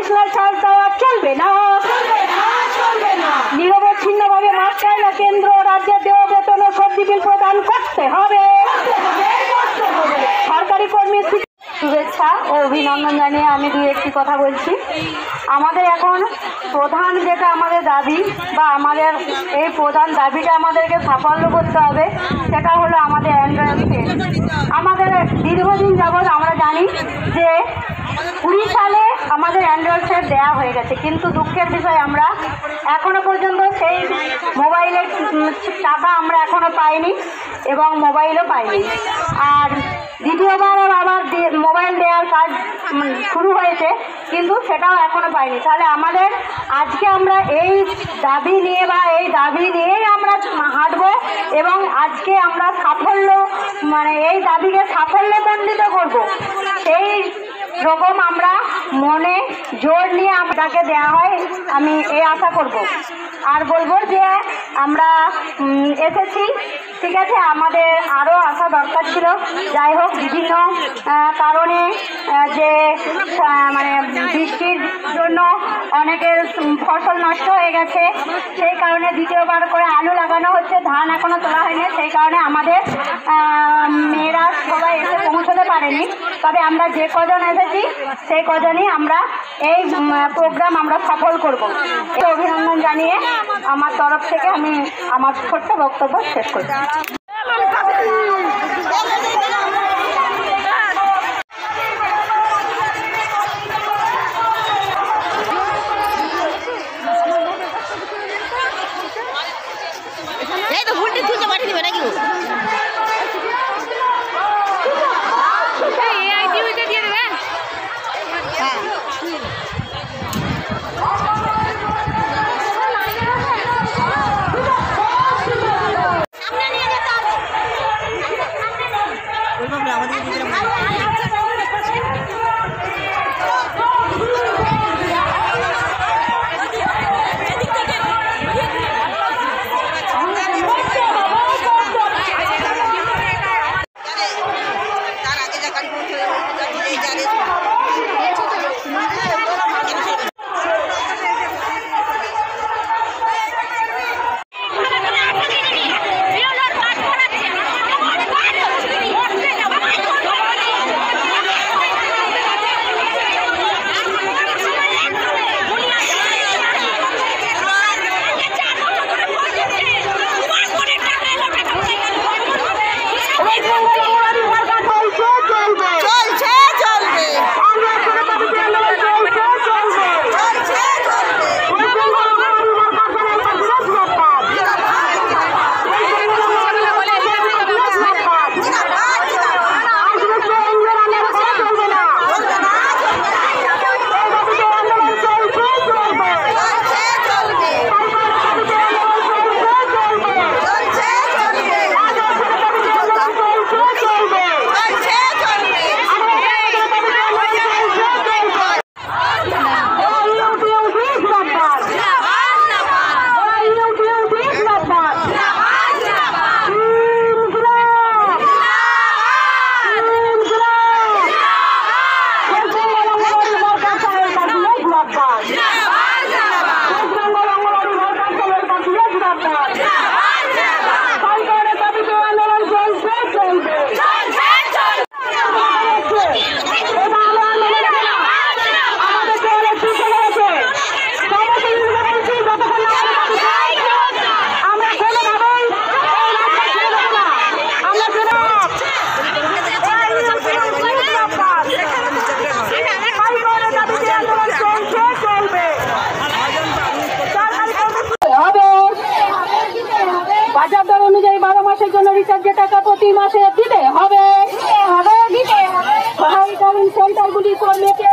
Additional charge দেওয়া চলবে না। নিরবচ্ছিন্নভাবে মাস্টাররা কেন্দ্র রাজ্যের দেওয়া বেতন ও সবজি বিল প্রদান করতে হবে। সরকারি কর্মী শুভেচ্ছা ও অভিনন্দন জানিয়ে আমি দুই একটি কথা বলছি। আমাদের এখন প্রধান যেটা আমাদের দাবি বা আমাদের এই প্রধান দাবিটা আমাদেরকে সাফল্য করতে হবে, সেটা হলো আমাদের অ্যান্ড্রয়েড সেট। আমাদের দীর্ঘদিন যাবৎ আমরা জানি যে 20 সালে আমাদের অ্যান্ড্রয়েড সেট দেওয়া হয়ে গেছে, কিন্তু দুঃখের বিষয় আমরা এখনো পর্যন্ত সেই মোবাইলের টাকা আমরা এখনো পাইনি এবং মোবাইলও পাইনি। আর দ্বিতীয়বার আবার মোবাইল দেওয়ার কাজ শুরু হয়েছে, কিন্তু সেটাও এখনো পাইনি। তাহলে আমাদের আজকে আমরা এই দাবি নিয়ে বা এই দাবি নিয়েই আমরা হাঁটবো এবং আজকে আমরা সাফল্য এই দাবিকে সাফল্যমণ্ডিত করব। সেই রকম আমরা মনে জোর নিয়ে আপনাকে দেওয়া হয়, আমি এই আশা করব। আর বলবো যে আমরা এসেছি, ঠিক আছে, আমাদের আরও আসা দরকার ছিল। যাই হোক, বিভিন্ন কারণে যে বৃষ্টির জন্য অনেকের ফসল নষ্ট হয়ে গেছে, সেই কারণে দ্বিতীয়বার করে আলু লাগানো হচ্ছে, ধান এখনও তোলা হয়নি। সেই কারণে আমাদের মেয়েরা সবাই এসে পৌঁছতে পারেনি। তবে আমরা যে কজন এসেছি সেই কজনই আমরা এই প্রোগ্রাম আমরা সফল করব। এই অভিনন্দন জানিয়ে আমার তরফ থেকে আমি আমার ছোট্ট বক্তব্য শেষ করছি। বাজার দর অনুযায়ী 12 মাসের জন্য রিচার্জের টাকা প্রতি মাসে দিতে হবে। সহায়তাকালীন সেন্টারগুলি কর্মীকে